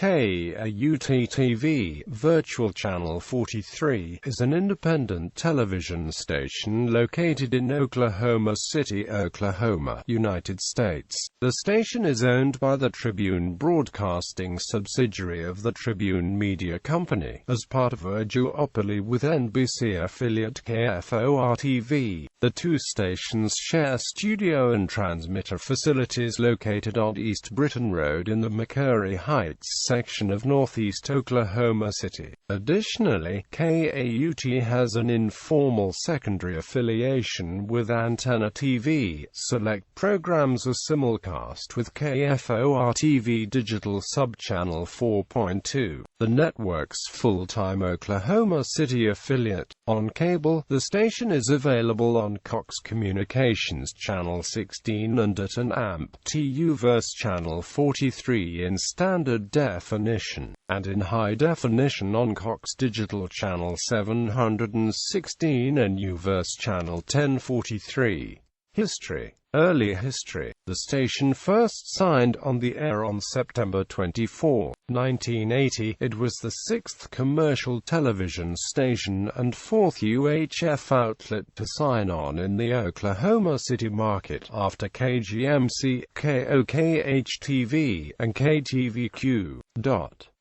Kaut-Tv, Virtual Channel 43, is an independent television station located in Oklahoma City, Oklahoma, United States. The station is owned by the Tribune Broadcasting subsidiary of the Tribune Media Company, as part of a duopoly with NBC affiliate KFOR-TV. The two stations share studio and transmitter facilities located on East Britain Road in the McCurry Heights section of northeast Oklahoma City. Additionally, KAUT has an informal secondary affiliation with Antenna TV. Select programs are simulcast with KFOR-TV digital subchannel 4.2, the network's full-time Oklahoma City affiliate. On cable, the station is available on Cox Communications Channel 16 and at an AMP-TU verse Channel 43 in standard definition, and in high definition on Cox Digital Channel 716 and U-verse Channel 1043. History. Early history. The station first signed on the air on September 24, 1980. It was the sixth commercial television station and fourth UHF outlet to sign on in the Oklahoma City market, after KGMC, KOKH-TV, and KTVQ.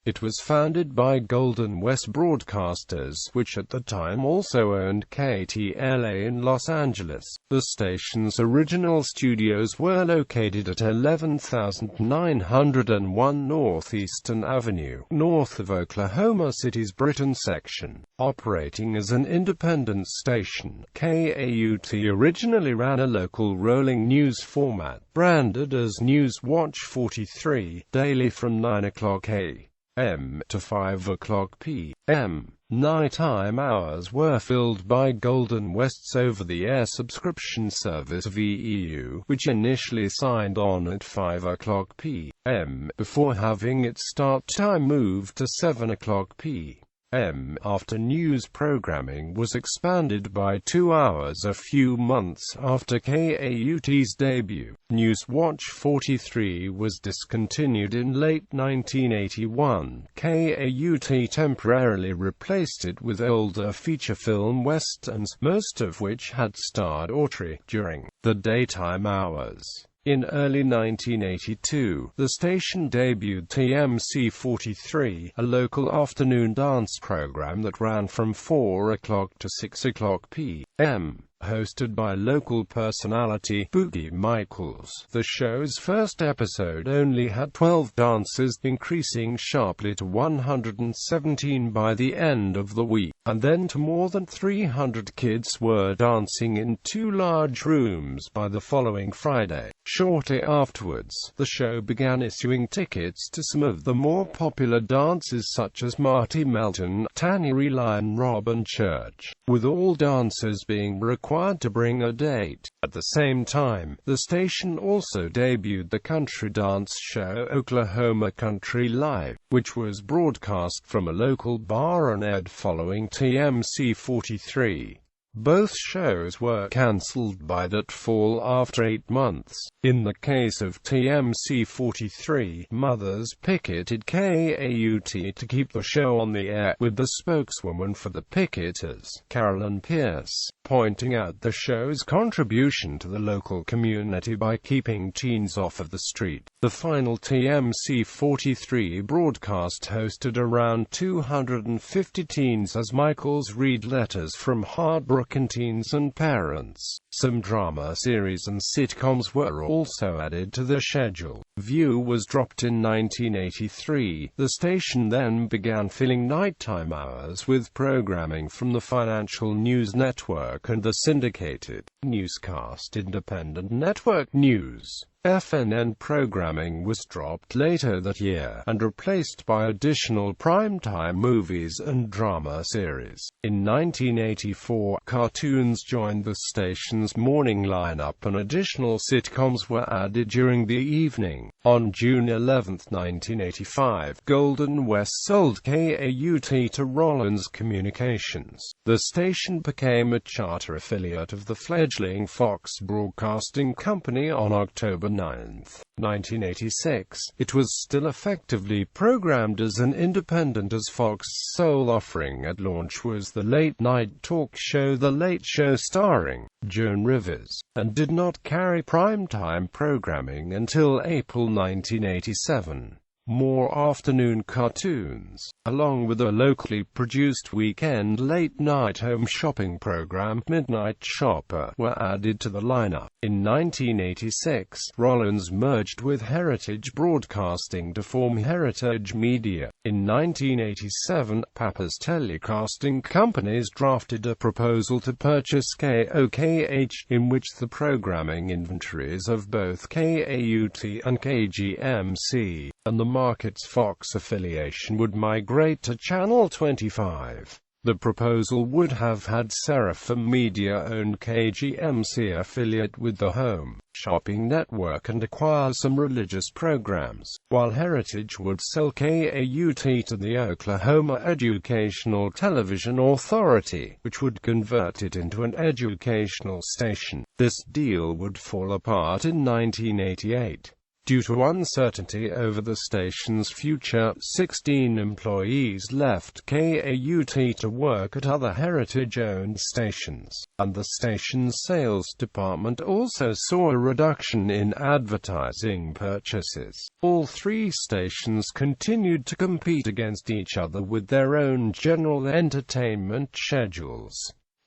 It was founded by Golden West Broadcasters, which at the time also owned KTLA in Los Angeles. The station's original studios were located at 11901 Northeastern Avenue, north of Oklahoma City's Britain section. Operating as an independent station, KAUT originally ran a local rolling news format, branded as News Watch 43, daily from 9 o'clock a.m. to 5 o'clock p.m. Nighttime hours were filled by Golden West's over-the-air subscription service VEU, which initially signed on at 5 o'clock p.m., before having its start time moved to 7 o'clock p.m. after news programming was expanded by 2 hours a few months after KAUT's debut. News Watch 43 was discontinued in late 1981. KAUT temporarily replaced it with older feature film westerns, most of which had starred Autry, during the daytime hours. In early 1982, the station debuted TMC 43, a local afternoon dance program that ran from 4 o'clock to 6 o'clock p.m. Hosted by local personality Boogie Michaels. The show's first episode only had 12 dancers, increasing sharply to 117 by the end of the week, and then to more than 300 kids were dancing in 2 large rooms by the following Friday. Shortly afterwards, the show began issuing tickets to some of the more popular dancers such as Marty Melton, Tannery Lion, Robin Church, with all dancers being required to bring a date. At the same time, the station also debuted the country dance show Oklahoma Country Live, which was broadcast from a local bar and aired following TMC 43. Both shows were cancelled by that fall after 8 months. In the case of TMC 43, mothers picketed KAUT to keep the show on the air, with the spokeswoman for the picketers, Carolyn Pierce, pointing out the show's contribution to the local community by keeping teens off of the street. The final TMC 43 broadcast hosted around 250 teens as Michaels read letters from heartbroken teens and parents. Some drama series and sitcoms were also added to the schedule. View was dropped in 1983. The station then began filling nighttime hours with programming from the Financial News Network and the syndicated Newscast independent network News. FNN programming was dropped later that year, and replaced by additional primetime movies and drama series. In 1984, cartoons joined the station's morning lineup and additional sitcoms were added during the evening. On June 11, 1985, Golden West sold KAUT to Rollins Communications. The station became a charter affiliate of the fledgling Fox Broadcasting Company on October 9, 1986, it was still effectively programmed as an independent, as Fox's sole offering at launch was the late-night talk show The Late Show starring Joan Rivers, and did not carry prime-time programming until April 1987. More afternoon cartoons, along with a locally produced weekend late-night home shopping program, Midnight Shopper, were added to the lineup. In 1986, Rollins merged with Heritage Broadcasting to form Heritage Media. In 1987, Pappas Telecasting Companies drafted a proposal to purchase KOKH, in which the programming inventories of both KAUT and KGMC, and the market's Fox affiliation would migrate to Channel 25. The proposal would have had Seraphim Media own KGMC affiliate with the Home Shopping Network and acquire some religious programs, while Heritage would sell KAUT to the Oklahoma Educational Television Authority, which would convert it into an educational station. This deal would fall apart in 1988. Due to uncertainty over the station's future, 16 employees left KAUT to work at other Heritage-owned stations, and the station's sales department also saw a reduction in advertising purchases. All three stations continued to compete against each other with their own general entertainment schedules.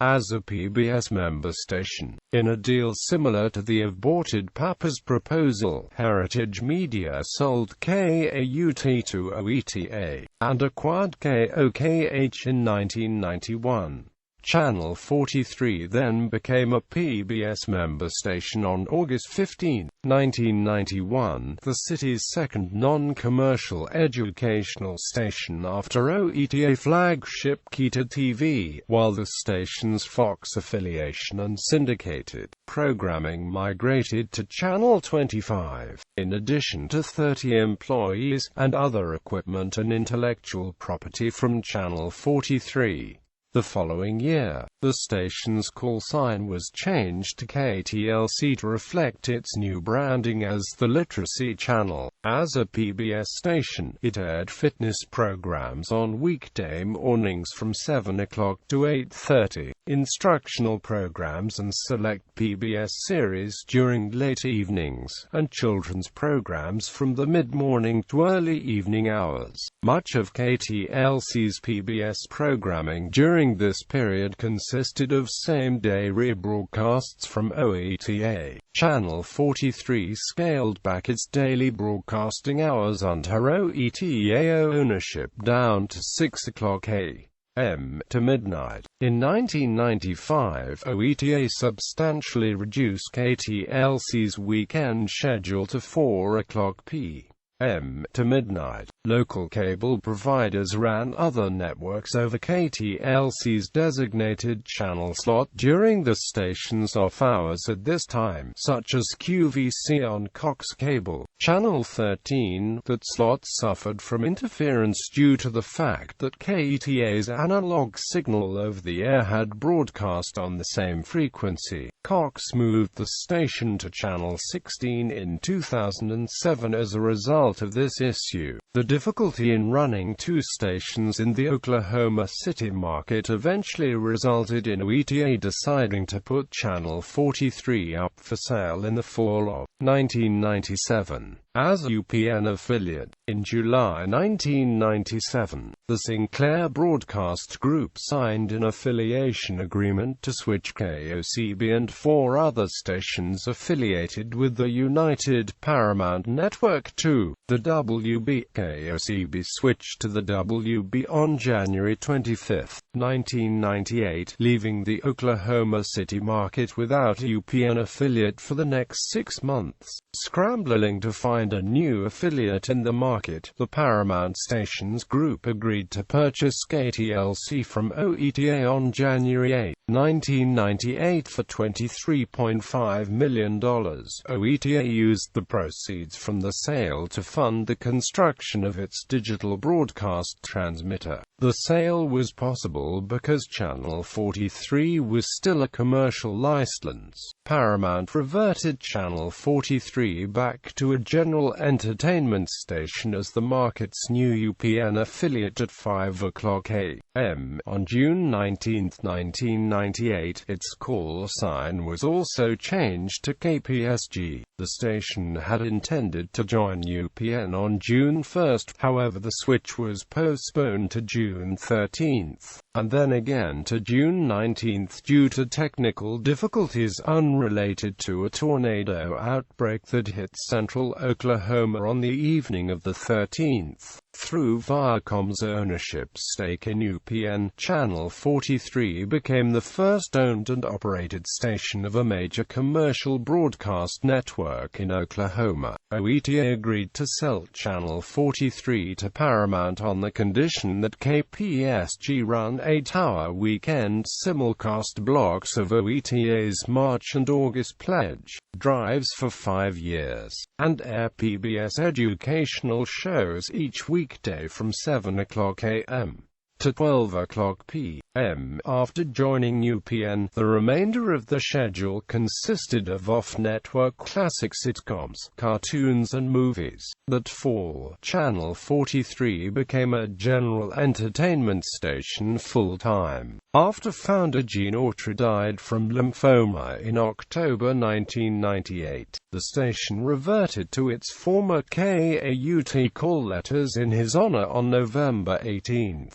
As a PBS member station, in a deal similar to the aborted Pappas proposal, Heritage Media sold KAUT to OETA, and acquired KOKH in 1991. Channel 43 then became a PBS member station on August 15, 1991, the city's second non-commercial educational station after OETA flagship Kaut-Tv, while the station's Fox affiliation and syndicated programming migrated to Channel 25. In addition to 30 employees, and other equipment and intellectual property from Channel 43. The following year, the station's call sign was changed to KTLC to reflect its new branding as the Literacy Channel. As a PBS station, it aired fitness programs on weekday mornings from 7 o'clock to 8:30, instructional programs and select PBS series during late evenings, and children's programs from the mid-morning to early evening hours. Much of KTLC's PBS programming during this period consisted of same-day rebroadcasts from OETA. Channel 43 scaled back its daily broadcasting hours under OETA ownership down to 6 o'clock a.m. to midnight. In 1995, OETA substantially reduced KTLC's weekend schedule to 4 o'clock p.m. to midnight. Local cable providers ran other networks over KTLC's designated channel slot during the station's off hours at this time, such as QVC on Cox Cable. Channel 13, that slot suffered from interference due to the fact that KETA's analog signal over the air had broadcast on the same frequency. Cox moved the station to Channel 16 in 2007 as a result of this issue. The difficulty in running two stations in the Oklahoma City market eventually resulted in OETA deciding to put Channel 43 up for sale in the fall of 1997. As a UPN affiliate, in July 1997, the Sinclair Broadcast Group signed an affiliation agreement to switch KOCB and four other stations affiliated with the United Paramount Network to the WB. KOCB switched to the WB on January 25, 1998, leaving the Oklahoma City market without a UPN affiliate for the next 6 months. Scrambling to find find a new affiliate in the market. The Paramount Stations Group agreed to purchase KTLC from OETA on January 8, 1998 for $23.5 million. OETA used the proceeds from the sale to fund the construction of its digital broadcast transmitter. The sale was possible because Channel 43 was still a commercial license. Paramount reverted Channel 43 back to a general entertainment station as the market's new UPN affiliate at 5 o'clock a.m. On June 19, 1998, its call sign was also changed to KPSG. The station had intended to join UPN on June 1, however the switch was postponed to June 13, and then again to June 19 due to technical difficulties unrelated to a tornado outbreak that hit central Oklahoma on the evening of the 13th. Through Viacom's ownership stake in UPN, Channel 43 became the first owned and operated station of a major commercial broadcast network in Oklahoma. OETA agreed to sell Channel 43 to Paramount on the condition that KPSG run 8-hour weekend simulcast blocks of OETA's March and August pledge drives for 5 years, and air PBS educational shows each weekday from 7 o'clock a.m. to 12 o'clock p.m. After joining UPN, the remainder of the schedule consisted of off-network classic sitcoms, cartoons and movies. That fall, Channel 43 became a general entertainment station full-time. After founder Gene Autry died from lymphoma in October 1998, the station reverted to its former KAUT call letters in his honor on November 18.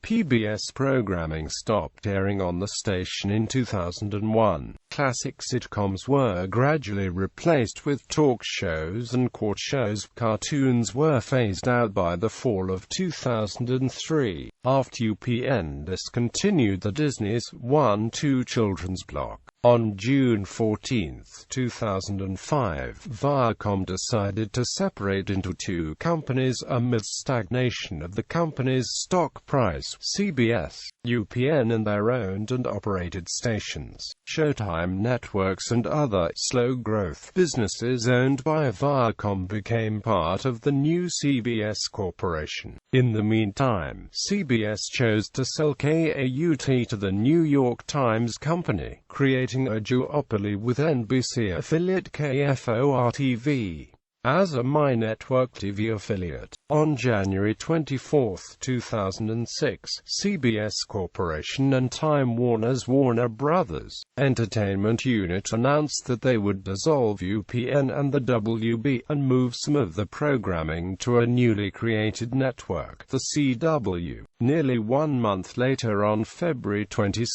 PBS programming stopped airing on the station in 2001. Classic sitcoms were gradually replaced with talk shows and court shows. Cartoons were phased out by the fall of 2003, after UPN discontinued the Disney's 1-2 children's block. On June 14, 2005, Viacom decided to separate into two companies amid stagnation of the company's stock price. CBS, UPN and their owned and operated stations, Showtime Networks and other slow-growth businesses owned by Viacom became part of the new CBS Corporation. In the meantime, CBS chose to sell KAUT to the New York Times Company, creating a duopoly with NBC affiliate KFOR-TV as a MyNetwork TV affiliate. On January 24, 2006, CBS Corporation and Time Warner's Warner Brothers Entertainment unit announced that they would dissolve UPN and the WB and move some of the programming to a newly created network, the CW. Nearly 1 month later, on February 22,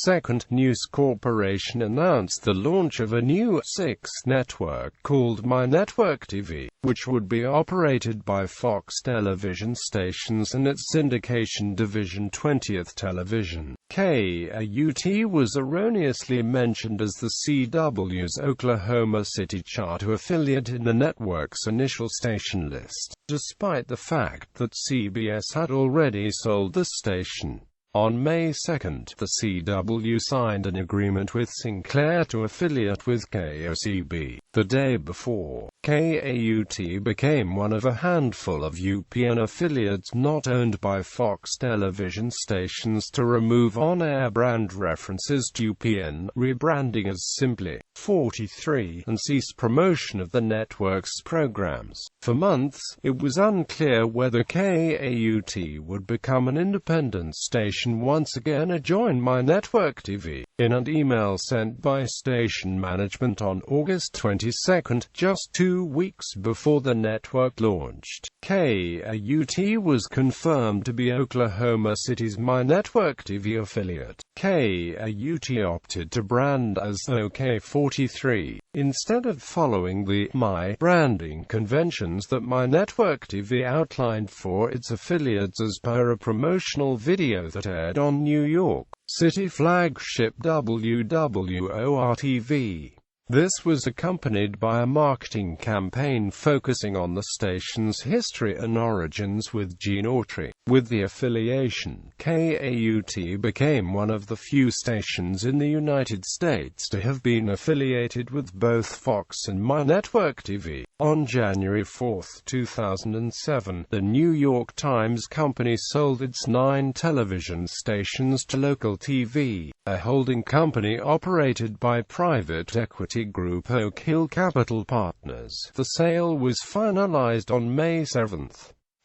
News Corporation announced the launch of a new 6th network called MyNetwork TV, which would be operated by Fox television stations and its syndication division 20th Television. KAUT was erroneously mentioned as the CW's Oklahoma City charter affiliate in the network's initial station list, despite the fact that CBS had already sold the station. On May 2, the CW signed an agreement with Sinclair to affiliate with KOCB. The day before, KAUT became one of a handful of UPN affiliates not owned by Fox television stations to remove on-air brand references to UPN, rebranding as simply 43, and cease promotion of the network's programs. For months, it was unclear whether KAUT would become an independent station once again or join MyNetwork TV. In an email sent by station management on August 22, just 2 weeks before the network launched, KAUT was confirmed to be Oklahoma City's MyNetwork TV affiliate. KAUT opted to brand as OK43, instead of following the My branding conventions that MyNetwork TV outlined for its affiliates as per a promotional video that aired on New York City flagship WWOR-TV. This was accompanied by a marketing campaign focusing on the station's history and origins with Gene Autry. With the affiliation, KAUT became one of the few stations in the United States to have been affiliated with both Fox and My Network TV. On January 4, 2007, the New York Times Company sold its 9 television stations to Local TV, a holding company operated by private equity group Oak Hill Capital Partners. The sale was finalized on May 7.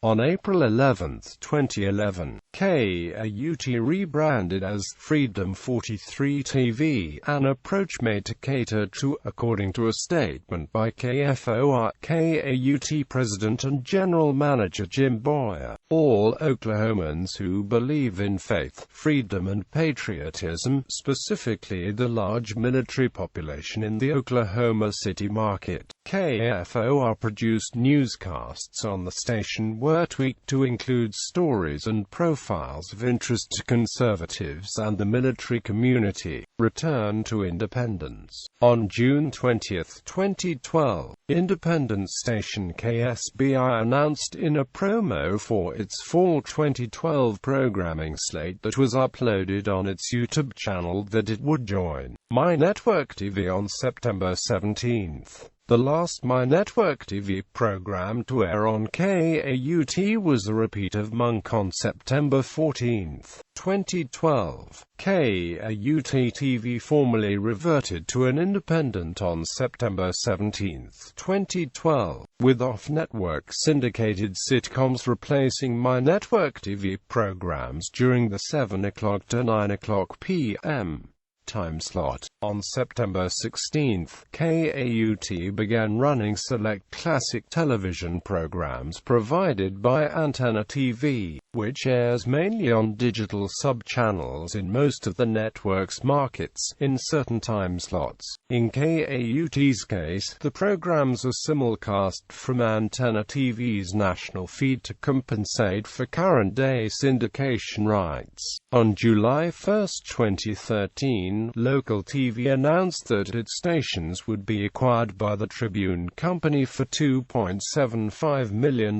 On April 11, 2011, KAUT rebranded as Freedom 43 TV, an approach made to cater to, according to a statement by KFOR, KAUT President and General Manager Jim Boyer, all Oklahomans who believe in faith, freedom and patriotism, specifically the large military population in the Oklahoma City market. KFOR produced newscasts on the station were tweaked to include stories and profiles of interest to conservatives and the military community. Return to independence. On June 20, 2012, independent station KSBI announced in a promo for its fall 2012 programming slate that was uploaded on its YouTube channel that it would join My Network TV on September 17. The last My Network TV program to air on KAUT was a repeat of Monk on September 14, 2012. KAUT TV formally reverted to an independent on September 17, 2012, with off-network syndicated sitcoms replacing My Network TV programs during the 7 o'clock to 9 o'clock p.m. time slot. On September 16, KAUT began running select classic television programs provided by Antenna TV, which airs mainly on digital sub-channels in most of the network's markets, in certain time slots. In KAUT's case, the programs are simulcast from Antenna TV's national feed to compensate for current-day syndication rights. On July 1, 2013, Local TV announced that its stations would be acquired by the Tribune Company for $2.75 million.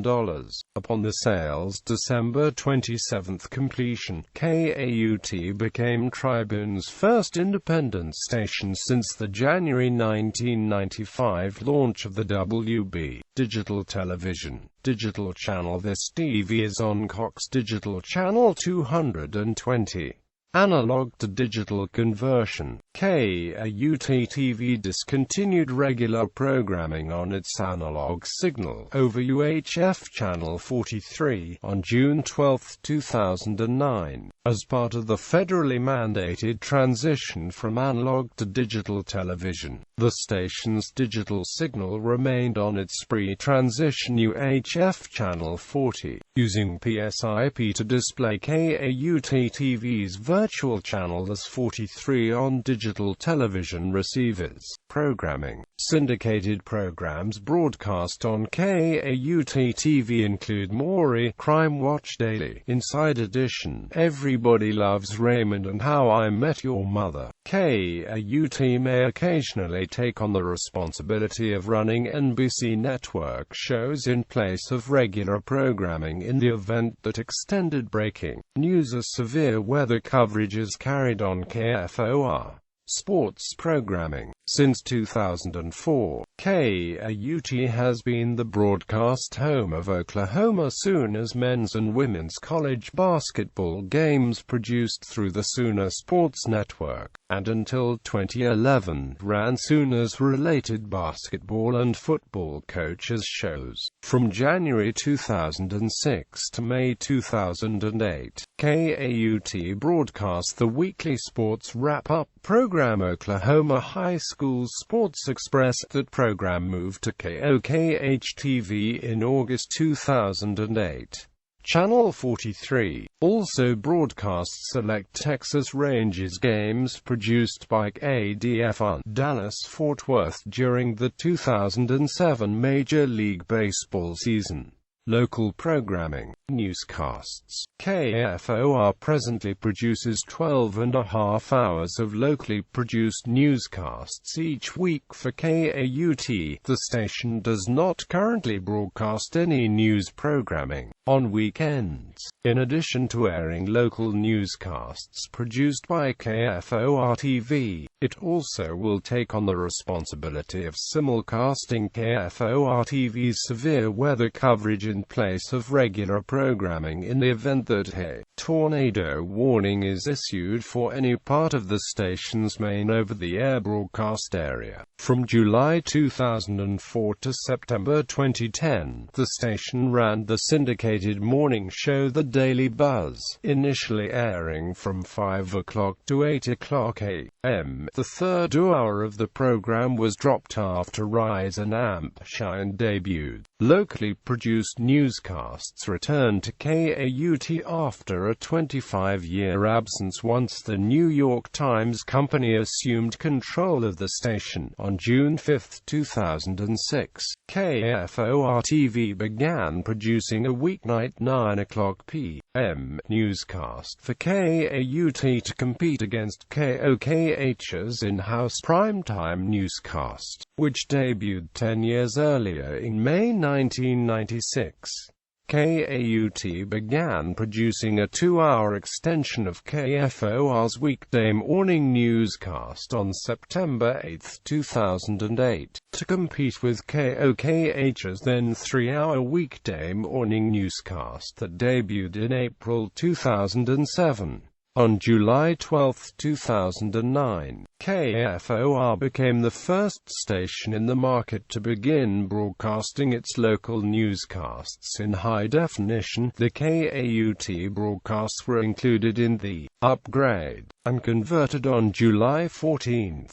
Upon the sale's December 27 completion, KAUT became Tribune's first independent station since the January 1995 launch of the WB digital television digital channel. This TV is on Cox Digital Channel 220. Analog to digital conversion. KAUT TV discontinued regular programming on its analog signal over UHF Channel 43 on June 12, 2009, as part of the federally mandated transition from analog to digital television. The station's digital signal remained on its pre-transition UHF Channel 40, using PSIP to display KAUT TV's virtual channel as 43 on digital television receivers. Programming. Syndicated programs broadcast on KAUT TV include Maury, Crime Watch Daily, Inside Edition, Everybody Loves Raymond and How I Met Your Mother. KAUT may occasionally take on the responsibility of running NBC network shows in place of regular programming in the event that extended breaking news or severe weather coverage is carried on KFOR. Sports programming. Since 2004, KAUT has been the broadcast home of Oklahoma Sooners men's and women's college basketball games produced through the Sooner Sports Network, and until 2011 ran Sooners-related basketball and football coaches shows. From January 2006 to May 2008, KAUT broadcast the weekly sports wrap-up program Oklahoma High School Sports Express. That program moved to KOKH-TV in August 2008. Channel 43 also broadcasts select Texas Rangers games produced by ADF on Dallas-Fort Worth during the 2007 Major League Baseball season. Local programming. Newscasts. KFOR presently produces 12.5 hours of locally produced newscasts each week for Kaut. The station does not currently broadcast any news programming on weekends. In addition to airing local newscasts produced by KFOR-TV, it also will take on the responsibility of simulcasting KFOR-TV's severe weather coverage in place of regular programming in the event that a tornado warning is issued for any part of the station's main over-the-air broadcast area. From July 2004 to September 2010, the station ran the syndicated morning show The Daily Buzz, initially airing from 5 o'clock to 8 o'clock a.m. The third hour of the program was dropped after Rise and Amp Shine debuted. Locally produced newscasts returned to Kaut after a 25-year absence once the New York Times Company assumed control of the station. On June 5, 2006, KFOR-TV began producing a weeknight 9 o'clock p.m. newscast for Kaut to compete against KOKH's in-house primetime newscast, which debuted 10 years earlier in May 1996. Kaut began producing a 2-hour extension of KFOR's weekday morning newscast on September 8, 2008, to compete with KOKH's then 3-hour weekday morning newscast that debuted in April 2007. On July 12, 2009, KFOR became the first station in the market to begin broadcasting its local newscasts in high definition. The Kaut broadcasts were included in the upgrade and converted on July 14.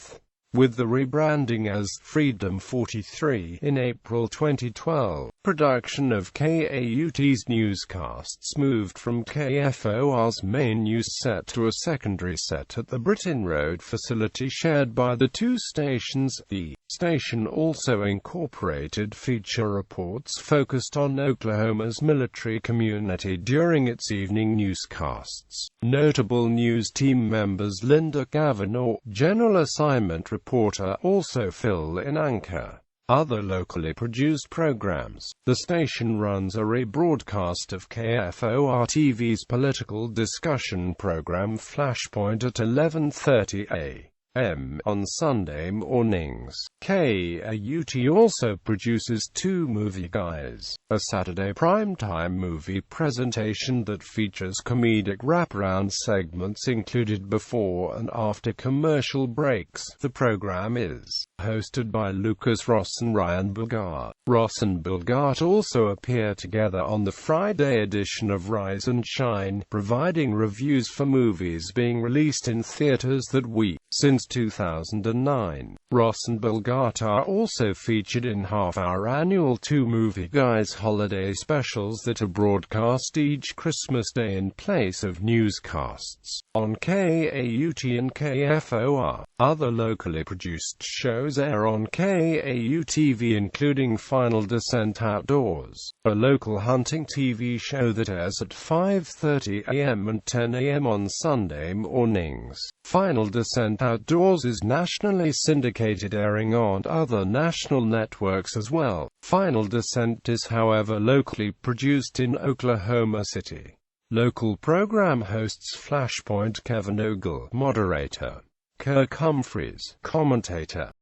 With the rebranding as Freedom 43 in April 2012, production of Kout's newscasts moved from KFOR's main news set to a secondary set at the Britain Road facility shared by the two stations. The station also incorporated feature reports focused on Oklahoma's military community during its evening newscasts. Notable news team members Linda Kavanaugh, general assignment reporter, also fill in anchor. Other locally produced programs. The station runs a rebroadcast of KFOR-TV's political discussion program Flashpoint at 11:30 a.m. on Sunday mornings. Kaut also produces Two Movie Guys, a Saturday primetime movie presentation that features comedic wraparound segments included before and after commercial breaks. The program is hosted by Lucas Ross and Ryan Bogart. Ross and Bogart also appear together on the Friday edition of Rise and Shine, providing reviews for movies being released in theaters that week. Since 2009, Ross and Bogart are also featured in half-hour annual Two Movie Guys holiday specials that are broadcast each Christmas Day in place of newscasts on Kaut and KFOR. Other locally produced shows air on Kaut-TV, including Final Descent Outdoors, a local hunting TV show that airs at 5:30 a.m. and 10 a.m. on Sunday mornings. Final Descent Outdoors is nationally syndicated, airing on other national networks as well. Final Descent is, however, locally produced in Oklahoma City. Local program hosts Flashpoint: Kevin Ogle, moderator; Kirk Humphries, commentator;